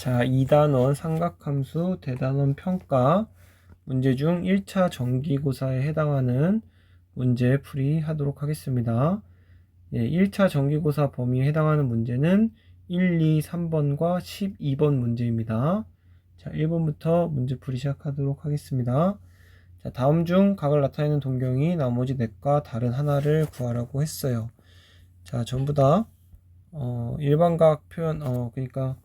자, 2단원 삼각함수 대단원 평가 문제 중 1차 정기고사에 해당하는 문제 풀이 하도록 하겠습니다. 1차 정기고사 범위에 해당하는 문제는 1, 2, 3번과 12번 문제입니다. 자, 1번부터 문제 풀이 시작하도록 하겠습니다. 자, 다음 중 각을 나타내는 동경이 나머지 넷과 다른 하나를 구하라고 했어요. 자, 전부 다 일반각 표현 그러니까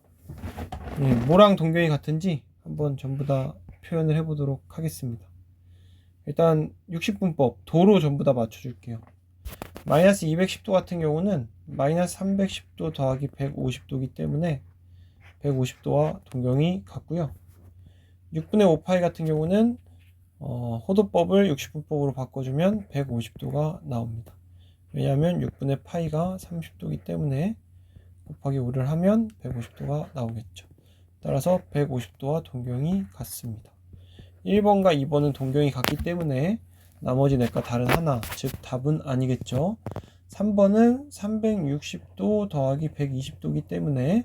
뭐랑 동경이 같은지 한번 전부 다 표현을 해보도록 하겠습니다. 일단 60분법 도로 전부 다 맞춰줄게요. 마이너스 210도 같은 경우는 마이너스 310도 더하기 150도이기 때문에 150도와 동경이 같고요. 6분의 5파이 같은 경우는 호도법을 60분법으로 바꿔주면 150도가 나옵니다. 왜냐하면 6분의 파이가 30도이기 때문에 곱하기 5를 하면 150도가 나오겠죠. 따라서 150도와 동경이 같습니다. 1번과 2번은 동경이 같기 때문에 나머지 넷과 다른 하나, 즉 답은 아니겠죠. 3번은 360도 더하기 120도이기 때문에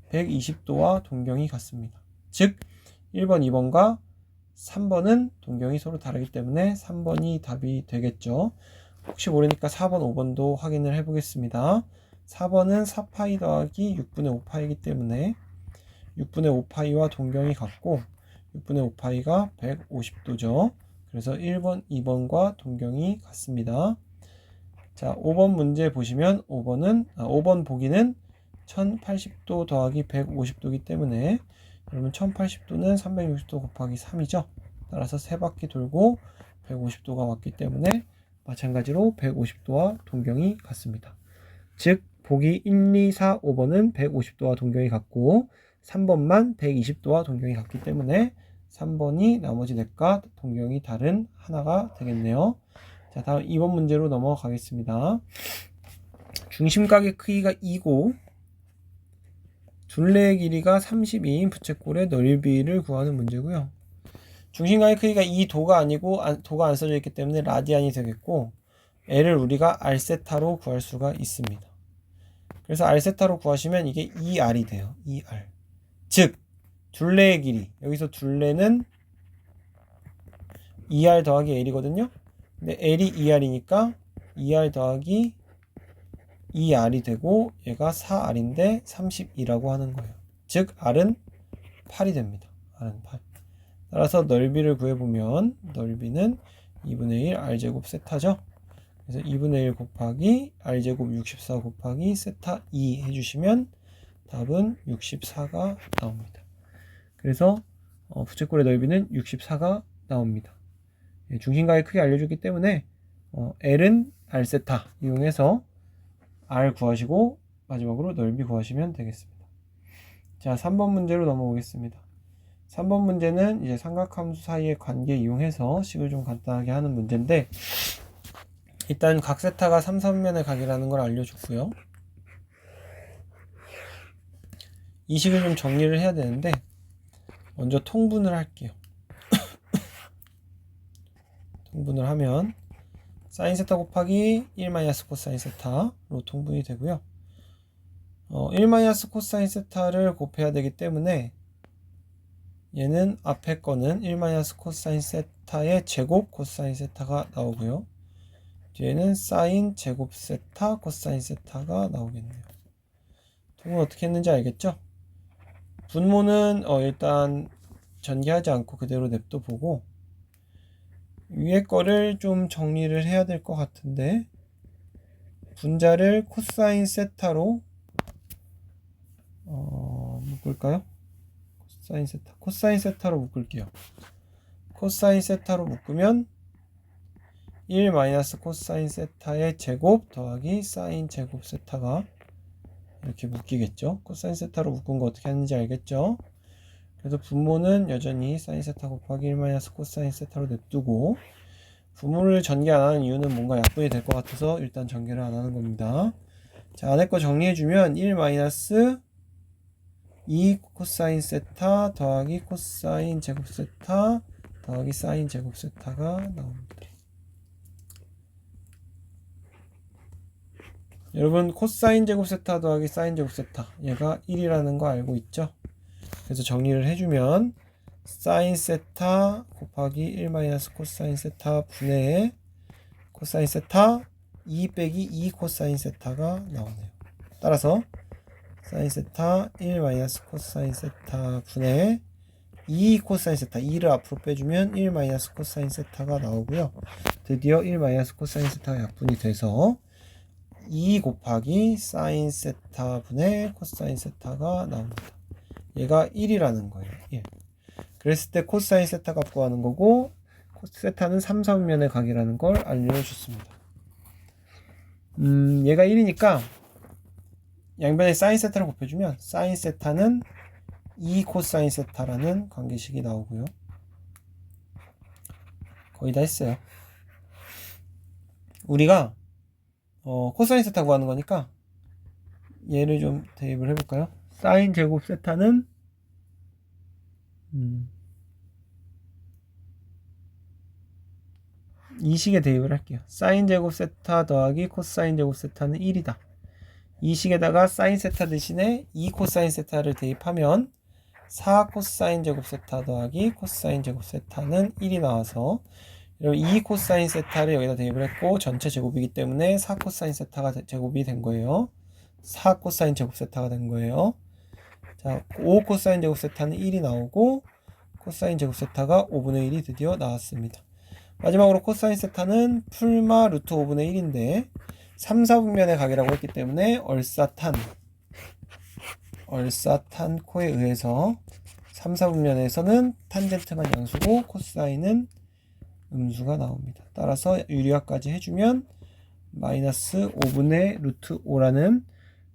120도와 동경이 같습니다. 즉 1번, 2번과 3번은 동경이 서로 다르기 때문에 3번이 답이 되겠죠. 혹시 모르니까 4번, 5번도 확인을 해보겠습니다. 4번은 4파이 더하기 6분의 5파이이기 때문에 6분의 5파이와 동경이 같고 6분의 5파이가 150도죠. 그래서 1번, 2번과 동경이 같습니다. 자, 5번 문제 보시면 5번 보기는 1080도 더하기 150도이기 때문에 그러면 1080도는 360도 곱하기 3이죠. 따라서 3바퀴 돌고 150도가 왔기 때문에 마찬가지로 150도와 동경이 같습니다. 즉 보기 1, 2, 4, 5번은 150도와 동경이 같고 3번만 120도와 동경이 같기 때문에 3번이 나머지 넷과 동경이 다른 하나가 되겠네요. 자, 다음 2번 문제로 넘어가겠습니다. 중심각의 크기가 2고 둘레의 길이가 32인 부채꼴의 넓이를 구하는 문제고요. 중심각의 크기가 2도가 아니고 도가 안 써져 있기 때문에 라디안이 되겠고 L을 우리가 R세타로 구할 수가 있습니다. 그래서 R세타로 구하시면 이게 2R이 돼요. 2R. 즉 둘레의 길이, 여기서 둘레는 2R 더하기 L이거든요. 근데 L이 2R이니까 2R 더하기 2R이 되고 얘가 4R인데 32라고 하는 거예요. 즉 R은 8이 됩니다. R은 8. 따라서 넓이를 구해보면 넓이는 2분의 1 R제곱 세타죠. 그래서 2분의 1 곱하기 R제곱 64 곱하기 세타 2 해주시면 답은 64가 나옵니다. 그래서 부채꼴의 넓이는 64가 나옵니다. 중심각의 크기 알려주기 때문에 L은 R세타 이용해서 R 구하시고 마지막으로 넓이 구하시면 되겠습니다. 자, 3번 문제로 넘어오겠습니다. 3번 문제는 이제 삼각함수 사이의 관계 이용해서 식을 좀 간단하게 하는 문제인데 일단 각 세타가 3선면의 각이라는 걸 알려줬고요. 이 식을 좀 정리를 해야 되는데 먼저 통분을 할게요. 통분을 하면 사인 세타 곱하기 1 마이너스 코사인 세타로 통분이 되고요. 1 마이너스 코사인 세타를 곱해야 되기 때문에 얘는 앞에 거는 1 마이너스 코사인 세타의 제곱 코사인 세타가 나오고요. 뒤에는 사인 제곱 세타 코사인 세타가 나오겠네요. 통분 어떻게 했는지 알겠죠? 분모는 일단 전개하지 않고 그대로 냅둬 보고 위에 거를 좀 정리를 해야 될 것 같은데 분자를 코사인 세타로 묶을까요? 코사인 세타로 묶을게요. 코사인 세타로 묶으면 1 마이너스 코사인 세타의 제곱 더하기 사인 제곱 세타가 이렇게 묶이겠죠. 코사인 세타로 묶은 거 어떻게 하는지 알겠죠? 그래서 분모는 여전히 사인 세타 곱하기 1 마이너스 코사인 세타로 냅두고 분모를 전개 안 하는 이유는 뭔가 약분이 될 것 같아서 일단 전개를 안 하는 겁니다. 자, 안에 거 정리해주면 1 마이너스 2 코사인 세타 더하기 코사인 제곱 세타 더하기 사인 제곱 세타가 나옵니다. 여러분 코사인 제곱 세타 더하기 사인 제곱 세타 얘가 1이라는 거 알고 있죠? 그래서 정리를 해주면 사인 세타 곱하기 1 마이너스 코사인 세타 분의 코사인 세타 2 빼기 2 코사인 세타가 나오네요. 따라서 사인 세타 1 마이너스 코사인 세타 분의 2 코사인 세타 2를 앞으로 빼주면 1 마이너스 코사인 세타가 나오고요. 드디어 1 마이너스 코사인 세타가 약분이 돼서 2 곱하기 사인 세타 분의 코사인 세타가 나옵니다. 얘가 1이라는 거예요. 1. 그랬을 때 코사인 세타 값 구하는 거고 세타는 3, 4분면의 각이라는 걸 알려줬습니다. 얘가 1이니까 양변에 사인 세타를 곱해주면 사인 세타는 2 코사인 세타라는 관계식이 나오고요. 거의 다 했어요. 우리가 코사인 세타 구하는 거니까 얘를 좀 대입을 해볼까요? 사인 제곱 세타는 이 식에 대입을 할게요. 사인 제곱 세타 더하기 코사인 제곱 세타는 1이다. 이 식에다가 사인 세타 대신에 2 코사인 세타를 대입하면 4 코사인 제곱 세타 더하기 코사인 제곱 세타는 1이 나와서 2 코사인 세타를 여기다 대입을 했고 전체 제곱이기 때문에 4 코사인 세타가 제곱이 된 거예요. 4 코사인 제곱 세타가 된 거예요. 자, 5 코사인 제곱 세타는 1이 나오고 코사인 제곱 세타가 5분의 1이 드디어 나왔습니다. 마지막으로 코사인 세타는 풀마 루트 5분의 1인데 3, 4분면의 각이라고 했기 때문에 얼싸탄 코에 의해서 3, 4분면에서는 탄젠트만 양수고 코사인은 음수가 나옵니다. 따라서 유리화까지 해주면 마이너스 5분의 루트 5라는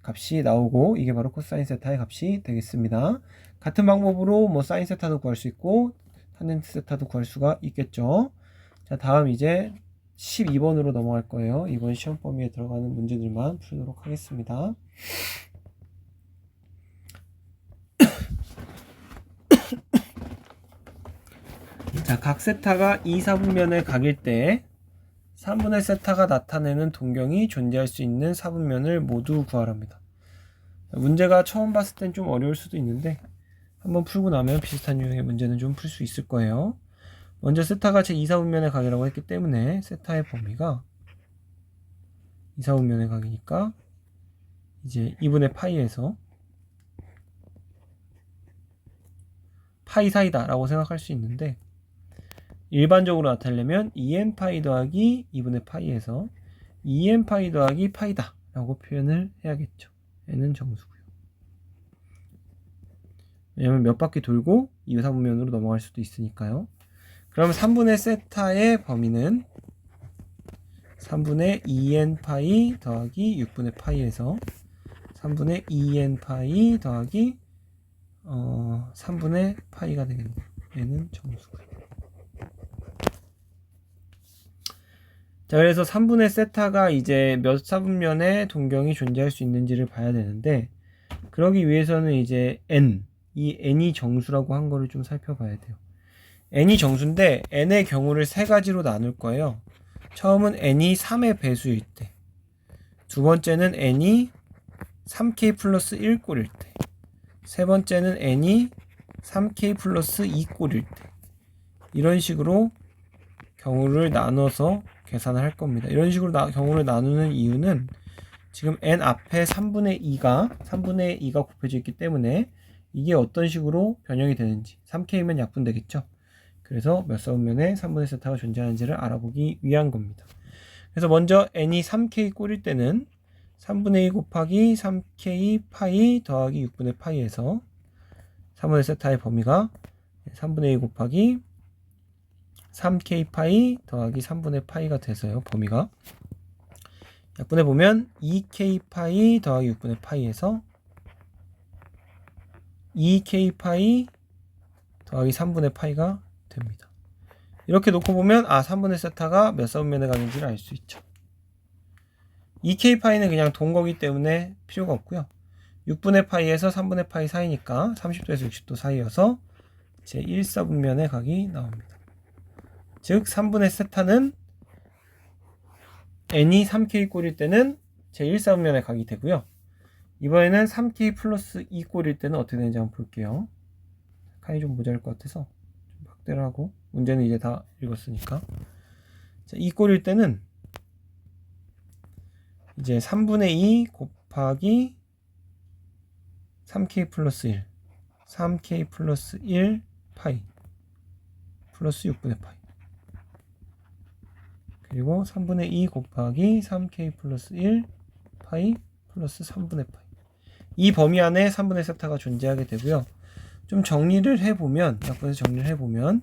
값이 나오고 이게 바로 코사인 세타의 값이 되겠습니다. 같은 방법으로 뭐 사인 세타도 구할 수 있고 탄젠트 세타도 구할 수가 있겠죠. 자, 다음 이제 12번으로 넘어갈 거예요. 이번 시험 범위에 들어가는 문제들만 풀도록 하겠습니다. 자, 각 세타가 2, 4분면의 각일 때 3분의 세타가 나타내는 동경이 존재할 수 있는 4분면을 모두 구하랍니다. 문제가 처음 봤을 땐 좀 어려울 수도 있는데 한번 풀고 나면 비슷한 유형의 문제는 좀 풀 수 있을 거예요. 먼저 세타가 제 2, 4분면의 각이라고 했기 때문에 세타의 범위가 2, 4분면의 각이니까 이제 2분의 파이에서 파이 사이다 라고 생각할 수 있는데 일반적으로 나타내려면 2n 파이 더하기 2분의 파이에서 2n 파이 더하기 파이다 라고 표현을 해야겠죠. n은 정수고요. 왜냐면 몇 바퀴 돌고 2, 4분면으로 넘어갈 수도 있으니까요. 그럼 3분의 세타의 범위는 3분의 2n 파이 더하기 6분의 파이에서 3분의 2n 파이 더하기 3분의 파이가 되겠네요. 얘는 정수고요. 자, 그래서 3분의 세타가 이제 몇 4분면에 동경이 존재할 수 있는지를 봐야 되는데 그러기 위해서는 이제 이 n이 정수라고 한 거를 좀 살펴봐야 돼요. n이 정수인데 n의 경우를 세 가지로 나눌 거예요. 처음은 n이 3의 배수일 때, 두 번째는 n이 3k 플러스 1꼴일 때, 세 번째는 n이 3k 플러스 2꼴일 때, 이런 식으로 경우를 나눠서 계산을 할 겁니다. 이런 식으로 경우를 나누는 이유는 지금 n 앞에 3분의 2가 곱해져 있기 때문에 이게 어떤 식으로 변형이 되는지 3k면 약분되겠죠. 그래서 몇 사분면에 3분의 세타가 존재하는지를 알아보기 위한 겁니다. 그래서 먼저 n이 3k 꼴일 때는 3분의 2 곱하기 3k 파이 더하기 6분의 파이에서 3분의 세타의 범위가 3분의 2 곱하기 3k 파이 더하기 3분의 파이가 돼서요. 범위가 약분해 보면 2k 파이 더하기 6분의 파이에서 2k 파이 더하기 3분의 파이가 됩니다. 이렇게 놓고 보면 3분의 세타가 몇 사분면의 각인지를 알 수 있죠. 2k 파이는 그냥 동거기 때문에 필요가 없고요. 6분의 파이에서 3분의 파이 사이니까 30도에서 60도 사이여서 제 1사분면의 각이 나옵니다. 즉 3분의 세타는 n이 3k 꼴일 때는 제 1사분면의 각이 되고요. 이번에는 3k 플러스 2 꼴일 때는 어떻게 되는지 한번 볼게요. 칸이 좀 모자랄 것 같아서 좀 확대를 하고, 문제는 이제 다 읽었으니까. 자, 이 꼴일 때는 이제 3분의 2 곱하기 3k 플러스 1, 3k 플러스 1 파이 플러스 6분의 파이, 그리고 3분의 2 곱하기 3k 플러스 1 파이 플러스 3분의 파이. 이 범위 안에 3분의 세타가 존재하게 되고요. 좀 정리를 해보면, 약분해서 정리를 해보면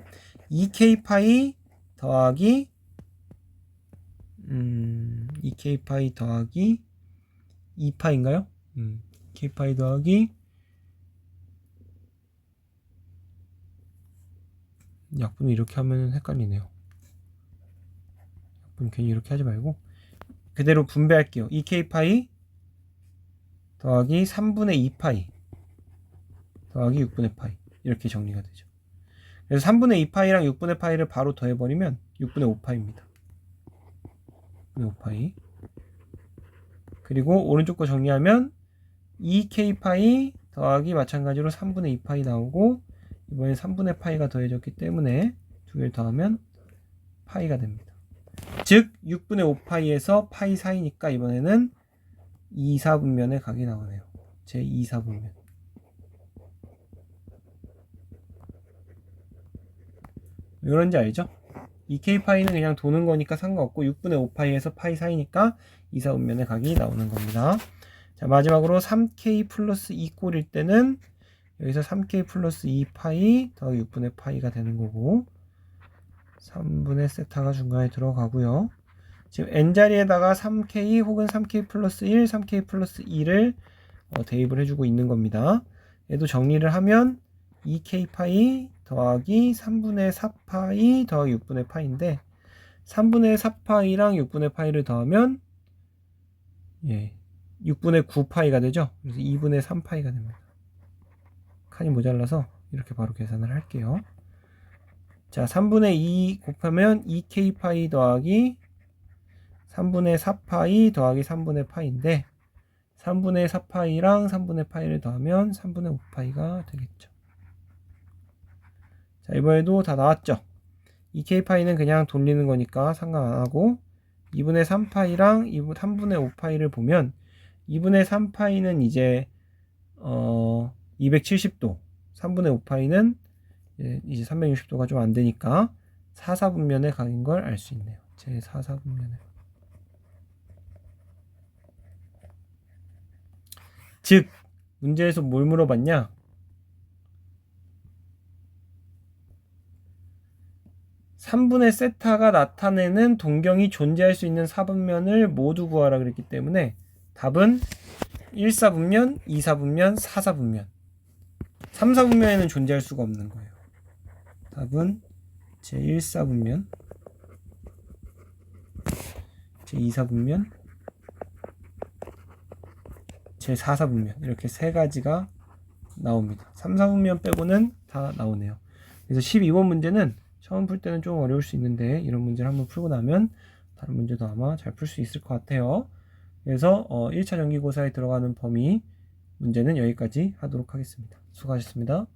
2k 파이 더하기 2k 파이 더하기 2파인가요? 2k 파이 더하기, 약분을 이렇게 하면 헷갈리네요. 약분 괜히 이렇게 하지 말고 그대로 분배할게요. 2k 파이 더하기 3분의 2파이 더하기 6분의 파이, 이렇게 정리가 되죠. 그래서 3분의 2파이랑 6분의 파이를 바로 더해버리면 6분의 5파이입니다. 6분의 5파이. 그리고 오른쪽 거 정리하면 2k 파이 더하기 마찬가지로 3분의 2파이 나오고, 이번에 3분의 파이가 더해졌기 때문에 두 개를 더하면 파이가 됩니다. 즉 6분의 5파이에서 파이 사이니까 이번에는 2, 4분면의 각이 나오네요. 제 2, 4분면. 왜 그런지 알죠? 2k 파이는 그냥 도는 거니까 상관없고 6분의 5파이에서 파이 사이니까 2, 4분면의 각이 나오는 겁니다. 자, 마지막으로 3k 플러스 2 꼴일 때는 여기서 3k 플러스 2파이 더하기 6분의 파이가 되는 거고, 3분의 세타가 중간에 들어가고요. 지금 n자리에다가 3k 혹은 3k 플러스 1, 3k 플러스 2를 대입을 해주고 있는 겁니다. 얘도 정리를 하면 2k 파이 더하기 3분의 4파이 더하기 6분의 파이인데, 3분의 4파이랑 6분의 파이를 더하면 6분의 9파이가 되죠. 그래서 2분의 3파이가 됩니다. 칸이 모자라서 이렇게 바로 계산을 할게요. 자, 3분의 2 곱하면 2k 파이 더하기 3분의 4파이 더하기 3분의 파이인데, 3분의 4파이랑 3분의 파이를 더하면 3분의 5파이가 되겠죠. 자, 이번에도 다 나왔죠. 2k 파이는 그냥 돌리는 거니까 상관 안 하고, 2분의 3파이랑 3분의 5파이를 보면 2분의 3파이는 이제 270도, 3분의 5파이는 이제 360도가 좀 안 되니까 4, 4분면의 각인 걸 알 수 있네요. 제 4, 4분면의. 즉 문제에서 뭘 물어봤냐? 3분의 세타가 나타내는 동경이 존재할 수 있는 4분면을 모두 구하라 그랬기 때문에 답은 1, 4분면, 2, 4분면, 4, 4분면. 3, 4분면에는 존재할 수가 없는 거예요. 답은 제 1, 4분면, 제 2, 4분면, 제 4, 4분면, 이렇게 세 가지가 나옵니다. 3, 4분면 빼고는 다 나오네요. 그래서 12번 문제는 처음 풀 때는 좀 어려울 수 있는데, 이런 문제를 한번 풀고 나면 다른 문제도 아마 잘 풀 수 있을 것 같아요. 그래서 1차 정기고사에 들어가는 범위 문제는 여기까지 하도록 하겠습니다. 수고하셨습니다.